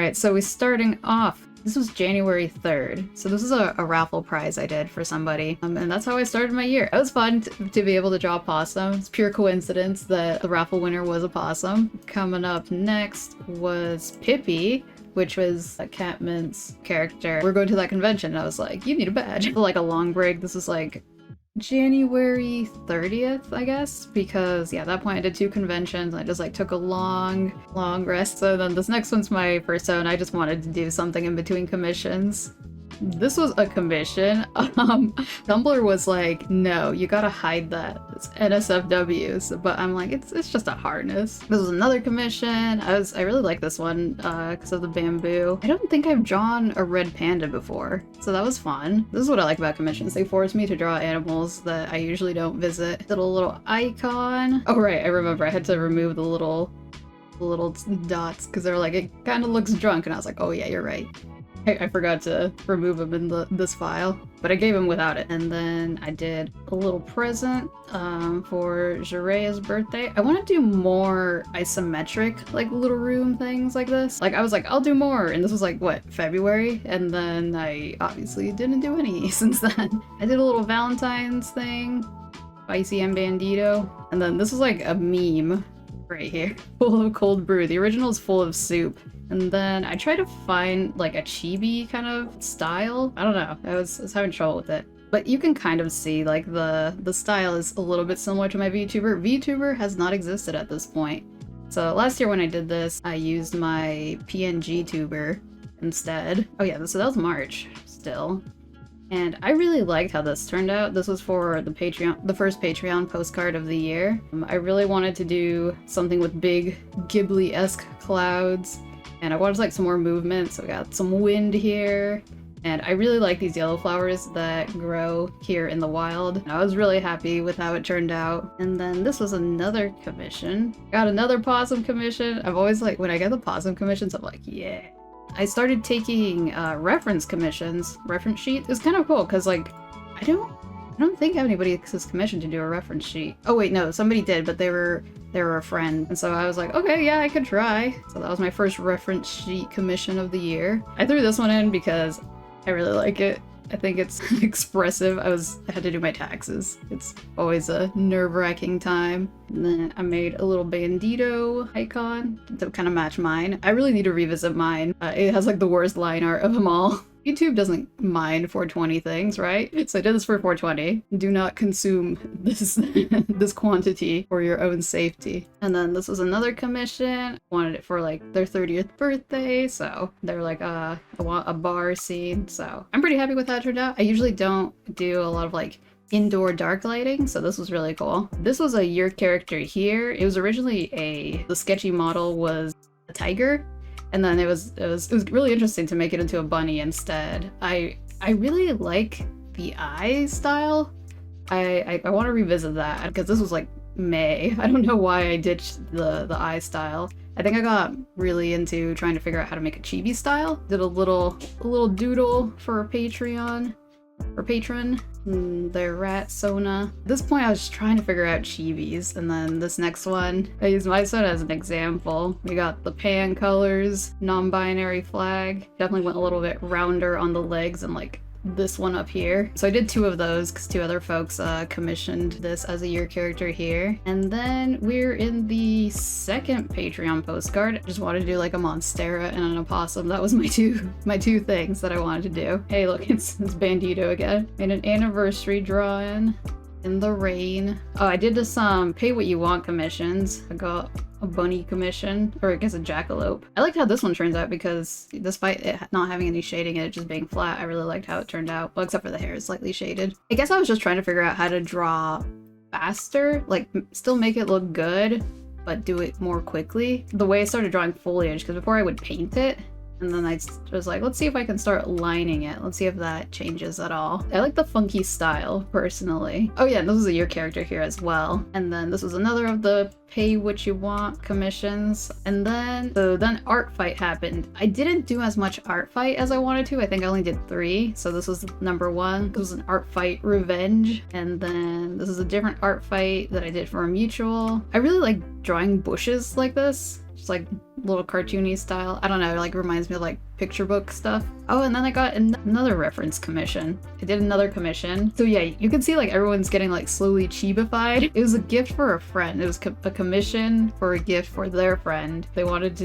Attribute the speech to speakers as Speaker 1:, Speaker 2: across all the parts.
Speaker 1: Alright, so we're starting off. This was January 3rd, so this is a raffle prize I did for somebody, and that's how I started my year. It was fun to be able to draw a possum. It's pure coincidence that the raffle winner was a possum. Coming up next was Pippi, which was a Catmint's character. We're going to that convention, and I was like, you need a badge. Like a long break. This is like January 30th, I guess, because yeah, at that point I did 2 conventions. I just like took a long rest. So then this next one's my first one. I just wanted to do something in between commissions. This was a commission. Tumblr was like, no, you gotta hide that. It's NSFWs, but I'm like, it's just a harness. This was another commission. I really like this one because of the bamboo. I don't think I've drawn a red panda before, so that was fun. This is what I like about commissions. They force me to draw animals that I usually don't visit. Did a little icon. Oh right, I remember I had to remove the little dots because they were like, it kind of looks drunk, and I was like, oh yeah, you're right. I forgot to remove him in this file, but I gave him without it. And then I did a little present for Jerea's birthday. I want to do more isometric, like little room things like this. Like I was like, I'll do more, and this was like, what, February? And then I obviously didn't do any since then. I did a little Valentine's thing, Spicy and Bandito. And then this was like a meme right here, full of cold brew. The original is full of soup. And then I tried to find like a chibi kind of style. I don't know, I was having trouble with it. But you can kind of see like the style is a little bit similar to my VTuber. VTuber has not existed at this point. So last year when I did this, I used my PNG tuber instead. Oh yeah, so that was March still. And I really liked how this turned out. This was for the first Patreon postcard of the year. I really wanted to do something with big Ghibli-esque clouds. And I wanted like some more movement, so we got some wind here. And I really like these yellow flowers that grow here in the wild. And I was really happy with how it turned out. And then this was another commission. Got another possum commission. I've always like, when I get the possum commissions, I'm like, yeah. I started taking reference commissions, reference sheet. It's kind of cool because like, I don't think anybody is commissioned to do a reference sheet. Oh wait, no, somebody did, but they were a friend. And so I was like, okay, yeah, I could try. So that was my first reference sheet commission of the year. I threw this one in because I really like it. I think it's expressive. I had to do my taxes. It's always a nerve-wracking time. And then I made a little bandito icon to kind of match mine. I really need to revisit mine. It has like the worst line art of them all. YouTube doesn't mind 420 things, right? So I did this for 420. Do not consume this quantity for your own safety. And then this was another commission. I wanted it for like their 30th birthday, so they're like, I want a bar scene. So I'm pretty happy with how it turned out. I usually don't do a lot of like indoor dark lighting, so this was really cool. This was a year character here. It was originally the sketchy model was a tiger. And then it was really interesting to make it into a bunny instead. I really like the eye style. I want to revisit that because this was like May. I don't know why I ditched the eye style. I think I got really into trying to figure out how to make a chibi style. Did a little doodle for a Patreon. Or patron. The rat Sona. At this point I was just trying to figure out chibis, and then this next one, I used my Sona as an example. We got the pan colors, non-binary flag. Definitely went a little bit rounder on the legs and like this one up here. So I did 2 of those because 2 other folks commissioned this as a year character here. And then we're in the second Patreon postcard. I just wanted to do like a Monstera and an opossum. That was my two things that I wanted to do. Hey look, it's Bandito again. Made an anniversary drawing in the rain. Oh, I did this pay what you want commissions. I got a bunny commission, or I guess a jackalope. I liked how this one turns out because despite it not having any shading and it just being flat, I really liked how it turned out. Well, except for the hair is slightly shaded. I guess I was just trying to figure out how to draw faster, like still make it look good, but do it more quickly. The way I started drawing foliage, because before I would paint it, and then I was like, let's see if I can start lining it. Let's see if that changes at all. I like the funky style, personally. Oh yeah, and this was a year character here as well. And then this was another of the pay what you want commissions. And then, so then Art Fight happened. I didn't do as much Art Fight as I wanted to. I think I only did 3. So this was number 1. This was an Art Fight Revenge. And then this is a different Art Fight that I did for a mutual. I really like drawing bushes like this. Just like little cartoony style. I don't know, it like reminds me of like picture book stuff. Oh, and then I got another reference commission. I did another commission. So yeah, you can see like everyone's getting like slowly chibified. It was a gift for a friend. It was a commission for a gift for their friend. They wanted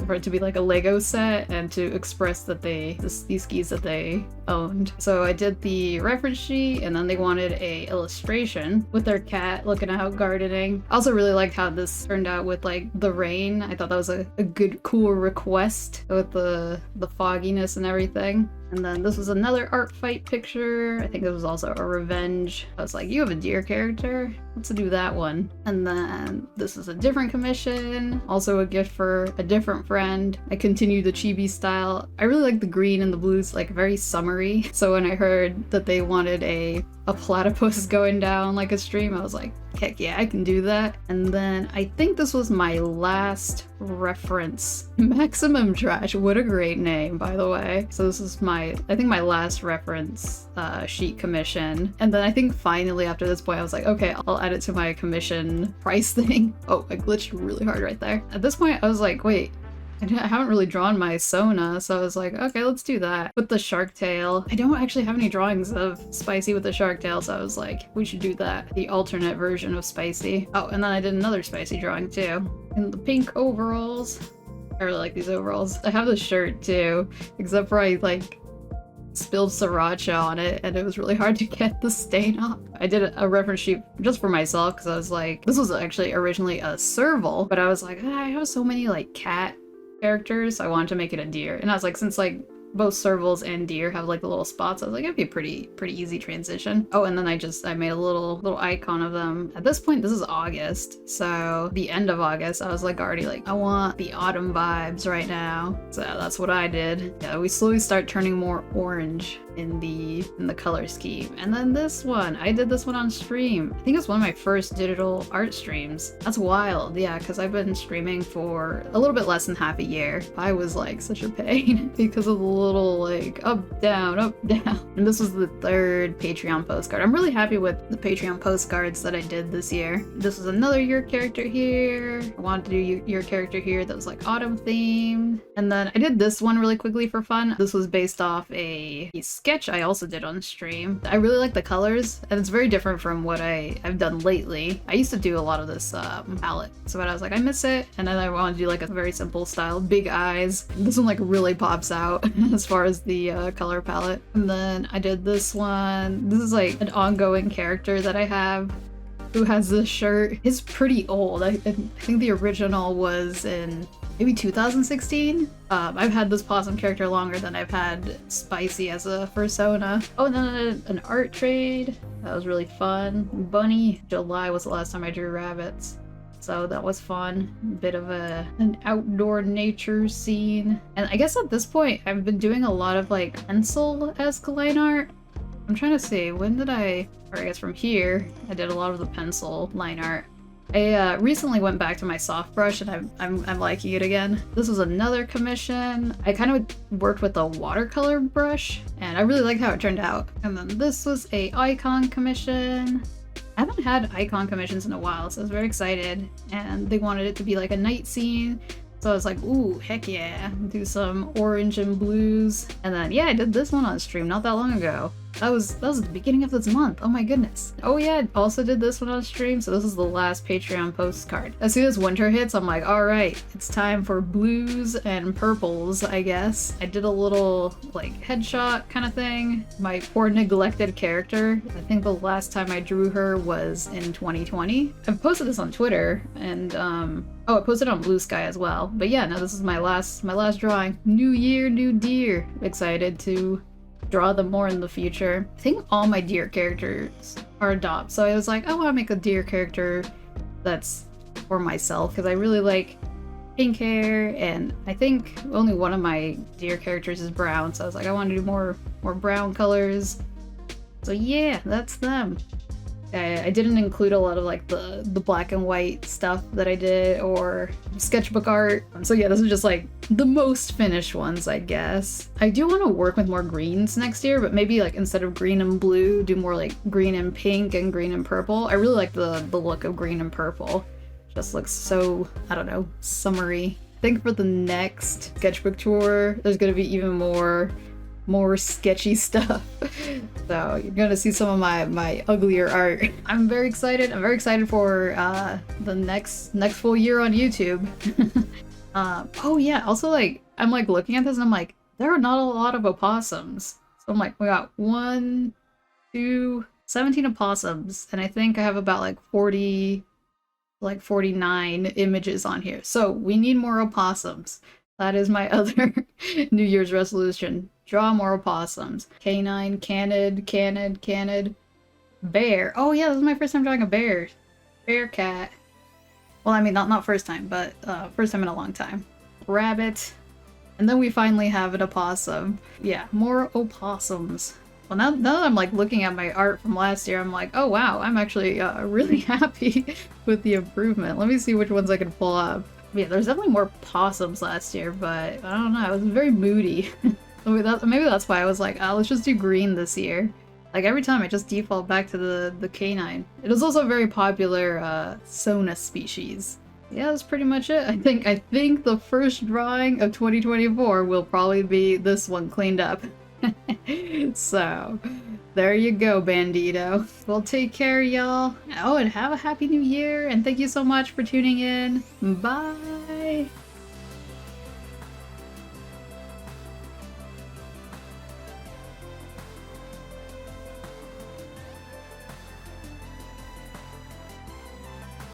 Speaker 1: for it to be like a Lego set and to express that these skis that they owned. So I did the reference sheet, and then they wanted a illustration with their cat looking out gardening. I also really liked how this turned out with like the rain. I thought that was a good, cool request with the fogginess and everything. And then this was another art fight picture. I think it was also a revenge. I was like, you have a deer character? Let's do that one. And then this is a different commission, also a gift for a different friend. I continued the chibi style. I really like the green and the blues, like very summery. So when I heard that they wanted a platypus going down like a stream, I was like, heck yeah, I can do that. And then I think this was my last reference. Maximum Trash, what a great name, by the way. So this is I think my last reference sheet commission. And then I think finally after this point I was like, okay, I'll add it to my commission price thing. Oh, I glitched really hard right there. At this point I was like, wait, I haven't really drawn my Sona, so I was like, okay, let's do that. With the shark tail. I don't actually have any drawings of Spicy with the shark tail, so I was like, we should do that. The alternate version of Spicy. Oh, and then I did another Spicy drawing too. In the pink overalls. I really like these overalls. I have the shirt too, except for I like spilled sriracha on it and it was really hard to get the stain off. I did a reference sheet just for myself because I was like, this was actually originally a serval, but I was like, I have so many like cat characters, I wanted to make it a deer. And I was like, since like both servals and deer have like the little spots, I was like, it'd be a pretty easy transition. Oh, and then I made a little icon of them. At this point, this is August, so the end of August, I was like already like, I want the autumn vibes right now. So that's what I did. Yeah, we slowly start turning more orange in the color scheme. And then this one, I did this one on stream. I think it's one of my first digital art streams. That's wild, yeah, because I've been streaming for a little bit less than half a year. I was like such a pain because of the little like up, down, and this was the third Patreon postcard. I'm really happy with the Patreon postcards that I did this year. This was another your character here. I wanted to do your character here that was like autumn themed. And then I did this one really quickly for fun. This was based off a sketch I also did on stream. I really like the colors, and it's very different from what I've done lately. I used to do a lot of this palette, so I was like, I miss it, and then I wanted to do like a very simple style, big eyes. This one like really pops out as far as the color palette. And then I did this one. This is like an ongoing character that I have who has this shirt. It's pretty old. I think the original was in maybe 2016. I've had this possum character longer than I've had Spicy as a persona. Oh, and then an art trade. That was really fun. Bunny. July was the last time I drew rabbits. So that was fun. A bit of an outdoor nature scene. And I guess at this point, I've been doing a lot of like pencil-esque line art. I'm trying to see, when did or I guess from here, I did a lot of the pencil line art. I recently went back to my soft brush and I'm liking it again. This was another commission. I kind of worked with a watercolor brush and I really liked how it turned out. And then this was a icon commission. I haven't had icon commissions in a while, so I was very excited. And they wanted it to be like a night scene. So I was like, ooh, heck yeah. Do some orange and blues. And then, yeah, I did this one on stream not that long ago. That was at the beginning of this month. Oh my goodness. Oh yeah, I also did this one on stream. So this is the last Patreon postcard. As soon as winter hits, I'm like, all right, it's time for blues and purples, I guess. I did a little like headshot kind of thing. My poor neglected character. I think the last time I drew her was in 2020. I've posted this on Twitter and oh, I posted on Blue Sky as well. But yeah, no, this is my last drawing. New year, new deer. Excited to draw them more in the future. I think all my deer characters are adopts, so I was like, I want to make a deer character that's for myself because I really like pink hair, and I think only one of my deer characters is brown, so I was like, I want to do more brown colors. So yeah, that's them. I didn't include a lot of like the black and white stuff that I did or sketchbook art. So yeah, this is just like the most finished ones, I guess. I do want to work with more greens next year, but maybe like instead of green and blue, do more like green and pink and green and purple. I really like the look of green and purple. Just looks so, I don't know, summery. I think for the next sketchbook tour, there's gonna be even more sketchy stuff. So you're gonna see some of my uglier art. I'm very excited. I'm very excited for the next full year on YouTube. Oh yeah, also like I'm like looking at this and I'm like, there are not a lot of opossums. So I'm like, we got 1, 2, 17 opossums, and I think I have about like 40, like 49 images on here. So we need more opossums. That is my other New Year's resolution. Draw more opossums. Canine, canid, bear. Oh yeah, this is my first time drawing a bear. Bear cat. Well, I mean, not first time, but first time in a long time. Rabbit. And then we finally have an opossum. Yeah, more opossums. Well, now that I'm like looking at my art from last year, I'm like, oh wow, I'm actually really happy with the improvement. Let me see which ones I can pull up. Yeah, there's definitely more possums last year, but I don't know, I was very moody. Maybe that's why I was like, oh, let's just do green this year. Like every time I just default back to the canine. It was also a very popular Sona species. Yeah, that's pretty much it. I think the first drawing of 2024 will probably be this one cleaned up. So, there you go, Bandito. Well, take care, y'all. Oh, and have a happy new year, and thank you so much for tuning in. Bye!